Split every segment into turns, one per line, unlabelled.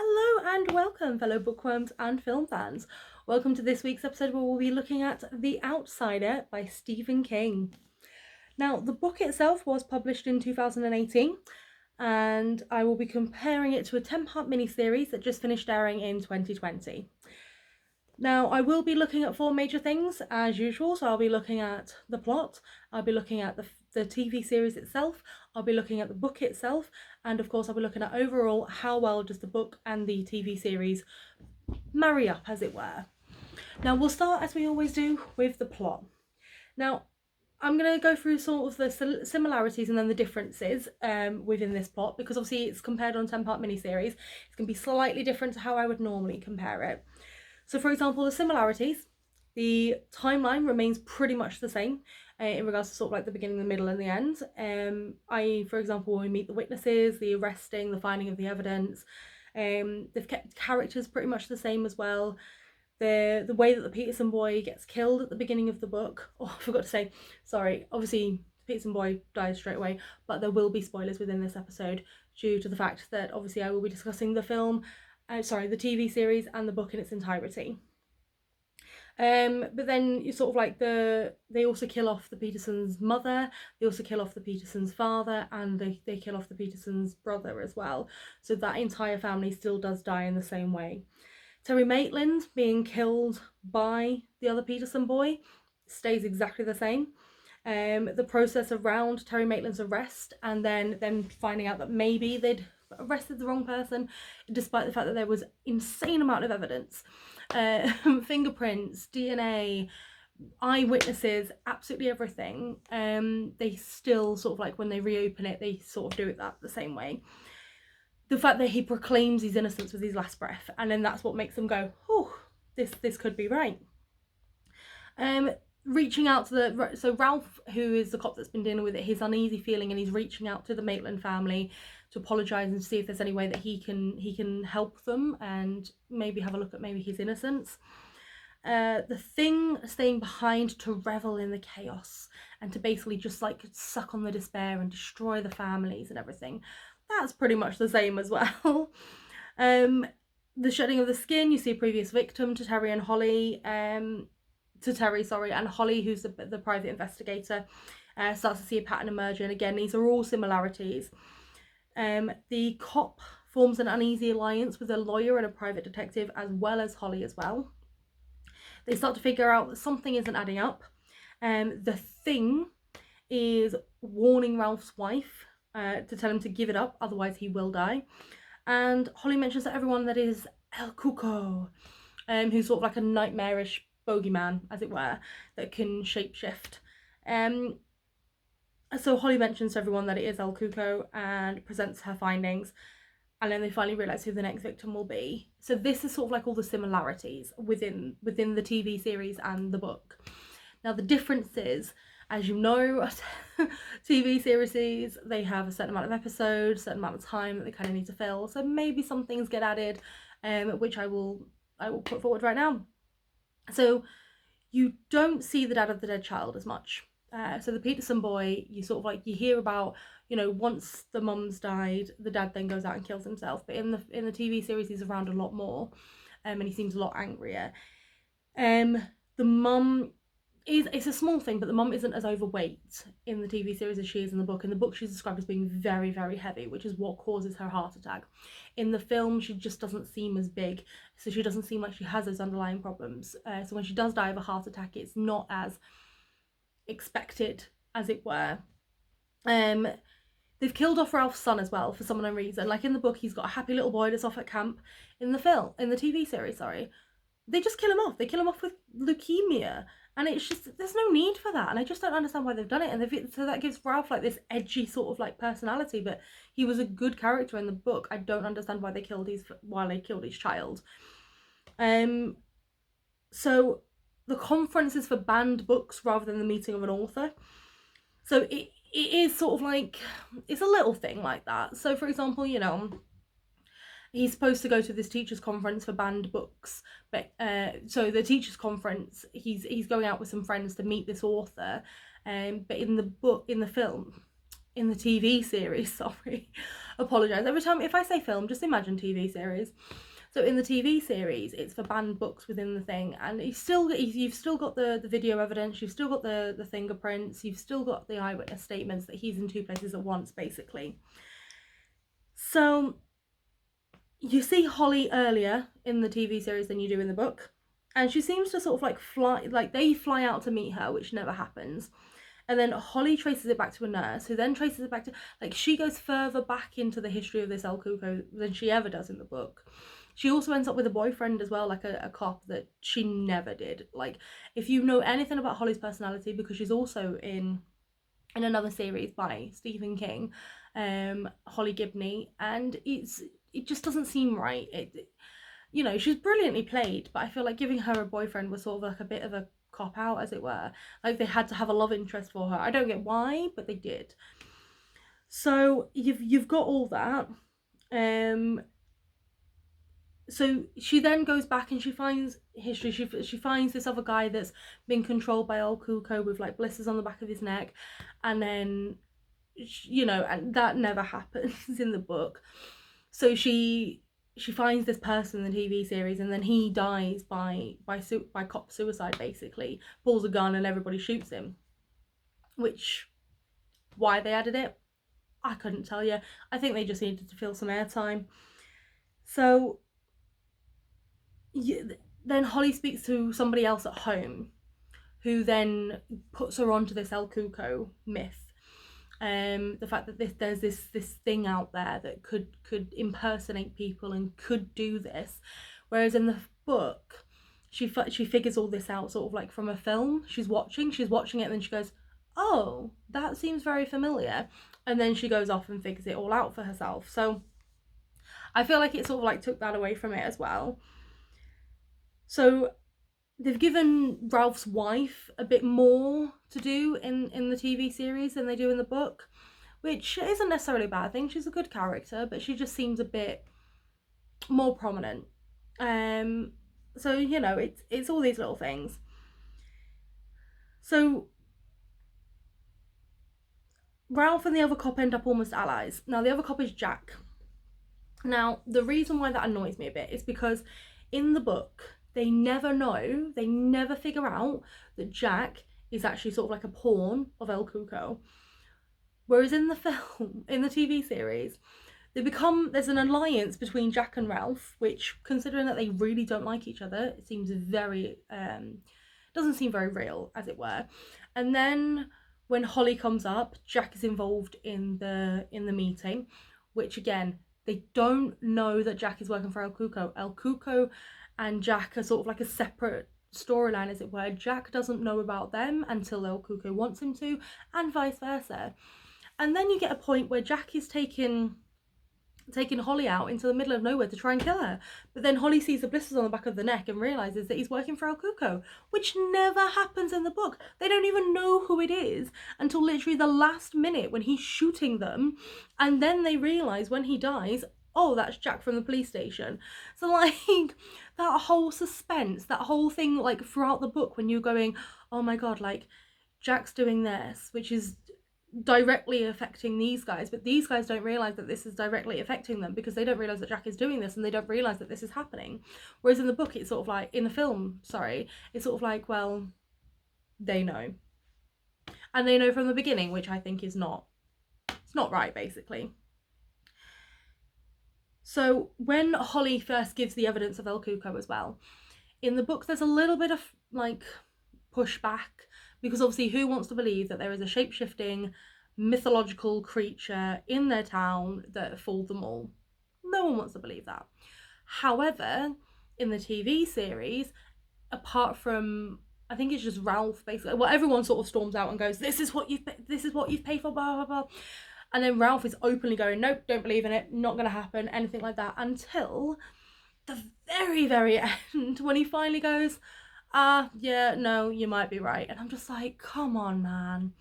Hello and welcome, fellow bookworms and film fans. Welcome to this week's episode where we'll be looking at The Outsider by Stephen King. Now, the book itself was published in 2018, and I will be comparing it to a 10-part miniseries that just finished airing in 2020. Now, I will be looking at four major things as usual. So I'll be looking at the plot, I'll be looking at the TV series itself, I'll be looking at the book itself, and of course I'll be looking at overall how well does the book and the TV series marry up, as it were. Now, we'll start, as we always do, with the plot. Now, I'm going to go through sort of the similarities and then the differences within this plot, because obviously it's compared on a 10-part miniseries. It's going to be slightly different to how I would normally compare it. So, for example, the similarities, the timeline remains pretty much the same in regards to sort of like the beginning, the middle, and the end. For example, when we meet the witnesses, the arresting, the finding of the evidence, they've kept characters pretty much the same as well. The way that the Peterson boy gets killed at the beginning of the book. Oh, I forgot to say, sorry, obviously the Peterson boy dies straight away, but there will be spoilers within this episode due to the fact that obviously I will be discussing the the TV series and the book in its entirety. But then you sort of like they also kill off the Petersons' mother, they also kill off the Petersons' father, and they kill off the Petersons' brother as well. So that entire family still does die in the same way. Terry Maitland being killed by the other Peterson boy stays exactly the same. The process around Terry Maitland's arrest and then them finding out that maybe they'd arrested the wrong person, despite the fact that there was insane amount of evidence, fingerprints, DNA, eyewitnesses, absolutely everything. They still sort of like when they reopen it, they sort of do it that the same way. The fact that he proclaims his innocence with his last breath, and then that's what makes them go, oh, this could be right. Reaching out to so Ralph, who is the cop that's been dealing with it, his uneasy feeling, and he's reaching out to the Maitland family to apologise and see if there's any way that he can help them and maybe have a look at maybe his innocence. The Thing staying behind to revel in the chaos and to basically just like suck on the despair and destroy the families and everything. That's pretty much the same as well. The shedding of the skin, you see a previous victim to Terry and Holly. And Holly, who's the private investigator, starts to see a pattern emerge. And again, these are all similarities. The cop forms an uneasy alliance with a lawyer and a private detective, as well as Holly as well. They start to figure out that something isn't adding up. The Thing is warning Ralph's wife to tell him to give it up, otherwise he will die. And Holly mentions to everyone that is El Cuco, who's sort of like a nightmarish bogeyman, as it were, that can shapeshift. So Holly mentions to everyone that it is El Cuco and presents her findings, and then they finally realise who the next victim will be. So this is sort of like all the similarities within the TV series and the book. Now the differences, as you know, TV series, they have a certain amount of episodes, a certain amount of time that they kind of need to fill. So maybe some things get added, which I will put forward right now. So you don't see the dad of the dead child as much. So the Peterson boy, you sort of like, you hear about, once the mum's died, the dad then goes out and kills himself. But in the TV series, he's around a lot more, and he seems a lot angrier. The mum it's a small thing, but the mum isn't as overweight in the TV series as she is in the book. In the book, she's described as being very, very heavy, which is what causes her heart attack. In the film, she just doesn't seem as big, so she doesn't seem like she has those underlying problems. So when she does die of a heart attack, it's not as expected, as it were. They've killed off Ralph's son as well for some unknown reason. Like in the book, he's got a happy little boy that's off at camp. In the TV series, they just kill him off. They kill him off with leukemia. And it's just, there's no need for that. And I just don't understand why they've done it. And so that gives Ralph like this edgy sort of like personality. But he was a good character in the book. I don't understand why they killed his child. So the conference is for banned books rather than the meeting of an author. So it is sort of like, it's a little thing like that. So for example, he's supposed to go to this teachers' conference for banned books, but so the teachers' conference, he's going out with some friends to meet this author, but in the TV series, apologise. Every time, if I say film, just imagine TV series. So in the TV series, it's for banned books within the thing, and you've still got the video evidence, you've still got the fingerprints, you've still got the eyewitness statements that he's in two places at once, basically. So you see Holly earlier in the TV series than you do in the book, and she seems to sort of they fly out to meet her, which never happens. And then Holly traces it back to a nurse, who then traces it back to, she goes further back into the history of this El Cuco than she ever does in the book. She also ends up with a boyfriend as well, like a cop that she never did. Like, if you know anything about Holly's personality, because she's also in another series by Stephen King, Holly Gibney, and it just doesn't seem right. You know, she's brilliantly played, but I feel like giving her a boyfriend was sort of like a bit of a cop out, as it were. Like, they had to have a love interest for her. I don't get why, but they did. So you've got all that. So she then goes back and she finds history. She finds this other guy that's been controlled by El Cuco with like blisters on the back of his neck, and then, you know, and that never happens in the book. So she finds this person in the TV series, and then he dies by cop suicide, basically. Pulls a gun and everybody shoots him. Which, why they added it, I couldn't tell you. I think they just needed to fill some airtime. So then Holly speaks to somebody else at home, who then puts her onto this El Cuco myth. The fact that there's this thing out there that could impersonate people and could do this, whereas in the book she figures all this out sort of like from a film. She's watching it, and then she goes, oh, that seems very familiar, and then she goes off and figures it all out for herself. So I feel like it sort of like took that away from it as well. So they've given Ralph's wife a bit more to do in the TV series than they do in the book, which isn't necessarily a bad thing. She's a good character, but she just seems a bit more prominent. So, you know, it's all these little things. So Ralph and the other cop end up almost allies. Now, the other cop is Jack. Now, the reason why that annoys me a bit is because in the book, they never figure out that Jack is actually sort of like a pawn of El Cuco. Whereas in the film, in the TV series, there's an alliance between Jack and Ralph, which, considering that they really don't like each other, it seems very, doesn't seem very real, as it were. And then when Holly comes up, Jack is involved in the meeting, which again, they don't know that Jack is working for El Cuco. El Cuco and Jack are sort of like a separate storyline, as it were. Jack doesn't know about them until El Cuco wants him to, and vice versa. And then you get a point where Jack is taking Holly out into the middle of nowhere to try and kill her. But then Holly sees the blisters on the back of the neck and realises that he's working for El Cuco, which never happens in the book. They don't even know who it is until literally the last minute when he's shooting them. And then they realise when he dies, oh, that's Jack from the police station. So, like, that whole suspense, that whole thing, like, throughout the book when you're going, oh my god, like, Jack's doing this, which is directly affecting these guys, but these guys don't realise that this is directly affecting them because they don't realise that Jack is doing this and they don't realise that this is happening. Whereas in the book, it's sort of like, in the film, it's sort of like, well, they know. And they know from the beginning, which I think is not, it's not right, basically. So when Holly first gives the evidence of El Cuco as well, in the book there's a little bit of like pushback, because obviously who wants to believe that there is a shape-shifting mythological creature in their town that fooled them all? No one wants to believe that. However, in the TV series, apart from, I think it's just Ralph, basically, well, everyone sort of storms out and goes, this is what you've paid for, blah blah blah. And then Ralph is openly going, nope, don't believe in it, not going to happen, anything like that, until the very, very end, when he finally goes, yeah, no, you might be right. And I'm just like, come on, man.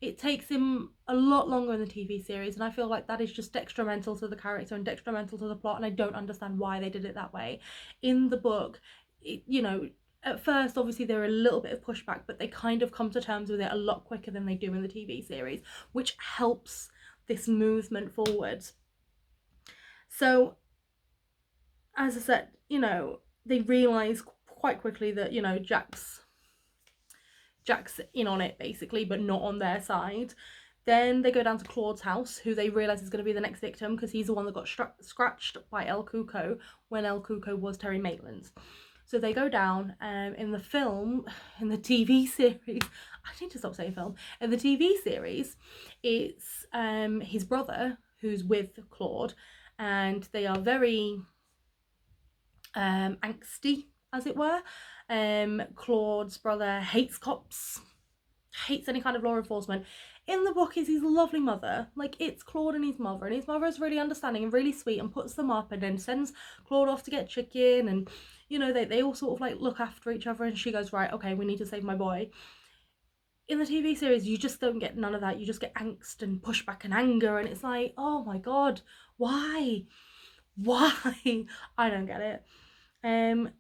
It takes him a lot longer in the TV series, and I feel like that is just detrimental to the character and detrimental to the plot, and I don't understand why they did it that way. In the book, you know, at first, obviously, there are a little bit of pushback, but they kind of come to terms with it a lot quicker than they do in the TV series, which helps this movement forward. So, as I said, you know, they realise quite quickly that, you know, Jack's in on it basically, but not on their side. Then they go down to Claude's house, who they realise is going to be the next victim because he's the one that got scratched by El Cuco when El Cuco was Terry Maitland's. So they go down. In the film, in the TV series, I need to stop saying film. In the TV series, it's his brother who's with Claude, and they are very angsty, as it were. Claude's brother hates cops, hates any kind of law enforcement. In the book is his lovely mother. Like, it's Claude and his mother is really understanding and really sweet and puts them up and then sends Claude off to get chicken, and you know, they all sort of like look after each other, and she goes, right, okay, we need to save my boy. In the TV series, you just don't get none of that. You just get angst and pushback and anger, and it's like, oh my god, why I don't get it.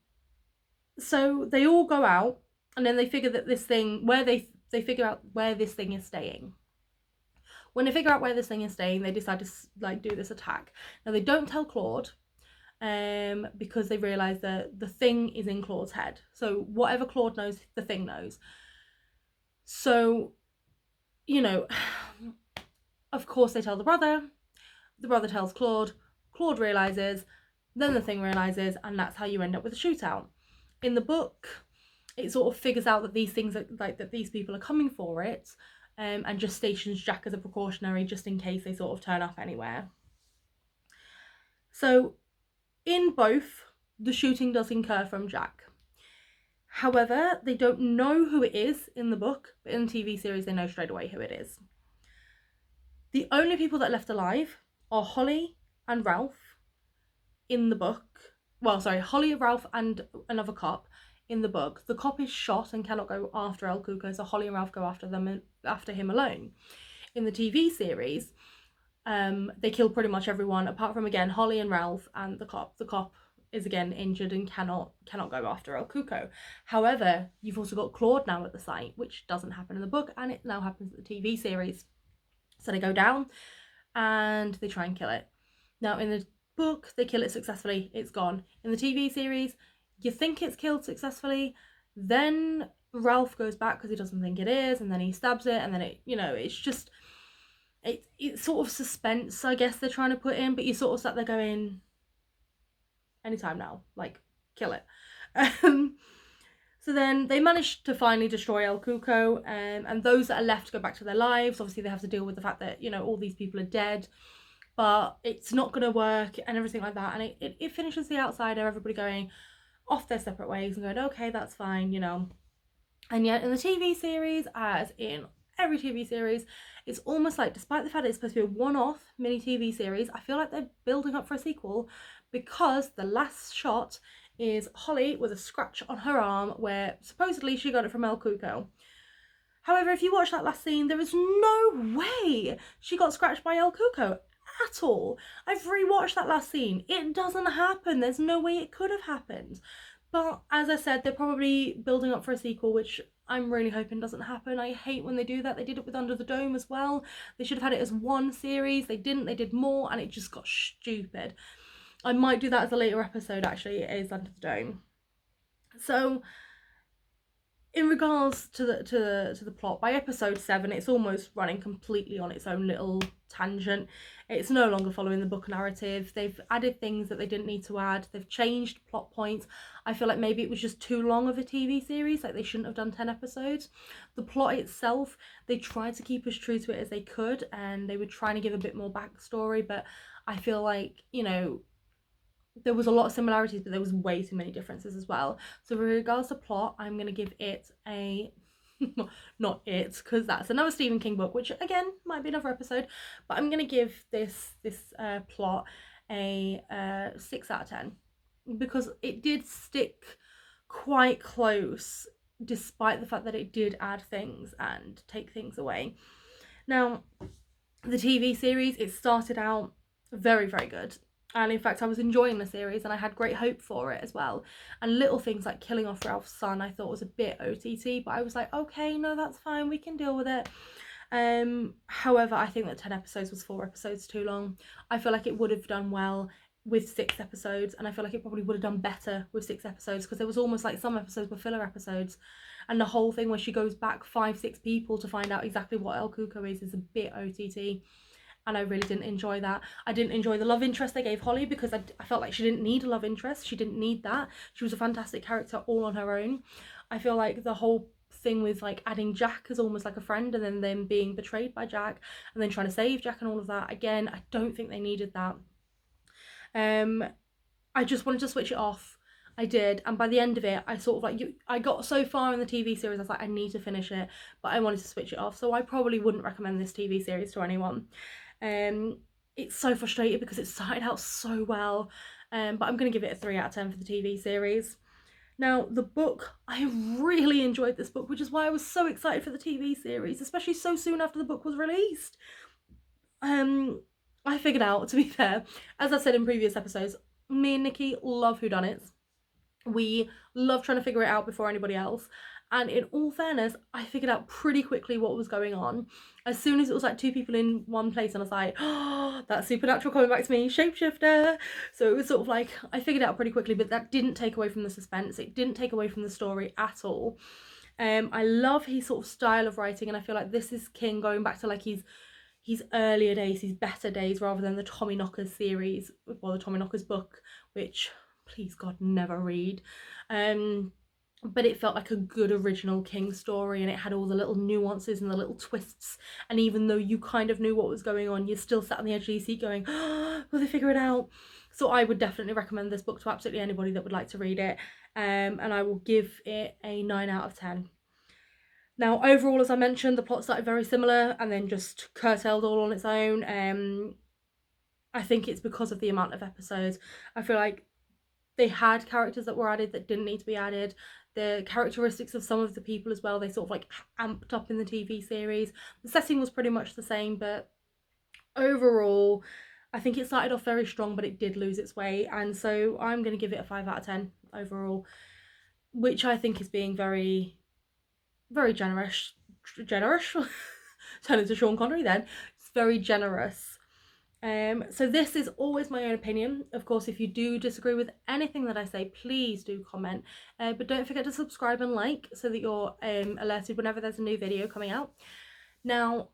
So they all go out, and then they figure that this thing, where they figure out where this thing is staying. When they figure out where this thing is staying, they decide to like do this attack. Now they don't tell Claude, because they realise that the thing is in Claude's head. So whatever Claude knows, the thing knows. So, you know, of course they tell the brother tells Claude realises, then the thing realises, and that's how you end up with a shootout. In the book, it sort of figures out that these things are like that these people are coming for it, and just stations Jack as a precautionary just in case they sort of turn up anywhere. So in both, the shooting does incur from Jack. However, they don't know who it is in the book, but in the TV series they know straight away who it is. The only people that are left alive are Holly and Ralph in the book. Well, sorry, Holly, Ralph and another cop in the book. The cop is shot and cannot go after El Cuco, so Holly and Ralph go after him alone. In the TV series, they kill pretty much everyone apart from, again, Holly and Ralph and the cop. The cop is again injured and cannot go after El Cuco. However, you've also got Claude now at the site, which doesn't happen in the book, and it now happens at the TV series. So they go down and they try and kill it. Now in the book, they kill it successfully, it's gone. In the TV series, you think it's killed successfully, then Ralph goes back because he doesn't think it is, and then he stabs it, and then it, you know, it's just, it's sort of suspense, I guess they're trying to put in, but you sort of sat there going, anytime now, like, kill it. So then they manage to finally destroy El Cuco, and those that are left go back to their lives. Obviously they have to deal with the fact that, you know, all these people are dead, but it's not going to work and everything like that. And it finishes The Outsider, everybody going off their separate ways and going, okay, that's fine, you know. And yet in the TV series, as in every TV series, it's almost like, despite the fact that it's supposed to be a one-off mini TV series, I feel like they're building up for a sequel, because the last shot is Holly with a scratch on her arm where supposedly she got it from El Cuco. However, if you watch that last scene, there is no way she got scratched by El Cuco at all. I've rewatched that last scene. It doesn't happen. There's no way it could have happened. But as I said, they're probably building up for a sequel, which I'm really hoping doesn't happen. I hate when they do that. They did it with Under the Dome as well. They should have had it as one series. They didn't. They did more, and it just got stupid. I might do that as a later episode, actually. It is Under the Dome. So, in regards to the plot, by episode 7, it's almost running completely on its own little tangent. It's no longer following the book narrative. They've added things that they didn't need to add. They've changed plot points. I feel like maybe it was just too long of a TV series, like they shouldn't have done 10 episodes. The plot itself, they tried to keep as true to it as they could, and they were trying to give a bit more backstory, but I feel like, you know, there was a lot of similarities, but there was way too many differences as well. So with regards to plot, I'm going to give it a not it, because that's another Stephen King book, which again might be another episode, but I'm going to give this plot a 6 out of 10, because it did stick quite close despite the fact that it did add things and take things away. Now, the TV series, it started out very, very good. And in fact, I was enjoying the series and I had great hope for it as well. And little things like killing off Ralph's son, I thought was a bit OTT, but I was like, okay, no, that's fine, we can deal with it. However, I think that 10 episodes was 4 episodes too long. I feel like it would have done well with 6 episodes, and I feel like it probably would have done better with 6 episodes, because there was almost like some episodes were filler episodes, and the whole thing where she goes back 5-6 people to find out exactly what El Cuco is a bit OTT, and I really didn't enjoy that. I didn't enjoy the love interest they gave Holly, because I felt like she didn't need a love interest. She didn't need that. She was a fantastic character all on her own. I feel like the whole thing with like adding Jack as almost like a friend, and then them being betrayed by Jack, and then trying to save Jack and all of that, again, I don't think they needed that. I just wanted to switch it off. I did, and by the end of it, I sort of like I got so far in the TV series, I was like, I need to finish it, but I wanted to switch it off. So I probably wouldn't recommend this TV series to anyone. It's so frustrating because it started out so well, but I'm gonna give it a 3 out of 10 for the TV series. Now, the book, I really enjoyed this book, which is why I was so excited for the TV series, especially so soon after the book was released. I figured out, to be fair, as I've said in previous episodes, me and Nikki love whodunits. We love trying to figure it out before anybody else. And in all fairness, I figured out pretty quickly what was going on. As soon as it was like 2 people in one place, and I was like, oh, that's supernatural coming back to me, shapeshifter. So it was sort of like, I figured it out pretty quickly, but that didn't take away from the suspense. It didn't take away from the story at all. I love his sort of style of writing, and I feel like this is King going back to like his earlier days, his better days, rather than the Tommyknockers series, or the Tommyknockers book, which, please God, never read. But it felt like a good original King story, and it had all the little nuances and the little twists, and even though you kind of knew what was going on, you still sat on the edge of your seat going, oh, will they figure it out? So I would definitely recommend this book to absolutely anybody that would like to read it, and I will give it a 9 out of 10. Now, overall, as I mentioned, the plot started very similar and then just curtailed all on its own. I think it's because of the amount of episodes. I feel like they had characters that were added that didn't need to be added. The characteristics of some of the people as well, they sort of like amped up in the TV series. The setting was pretty much the same, but overall, I think it started off very strong, but it did lose its way. And so I'm going to give it a 5 out of 10 overall, which I think is being very, very generous. Turn into Sean Connery then. It's very generous. So this is always my own opinion. Of course, if you do disagree with anything that I say, please do comment. But don't forget to subscribe and like so that you're alerted whenever there's a new video coming out. Now,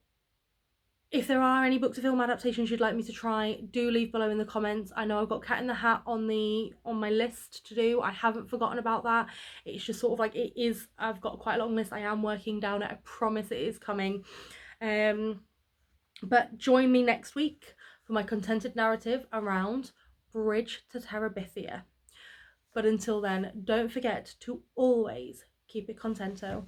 if there are any book to film adaptations you'd like me to try, do leave below in the comments. I know I've got Cat in the Hat on my list to do. I haven't forgotten about that. It's just sort of like, it is, I've got quite a long list I am working down it. I promise it is coming. But join me next week for my contented narrative around Bridge to Terabithia. But until then, don't forget to always keep it contento.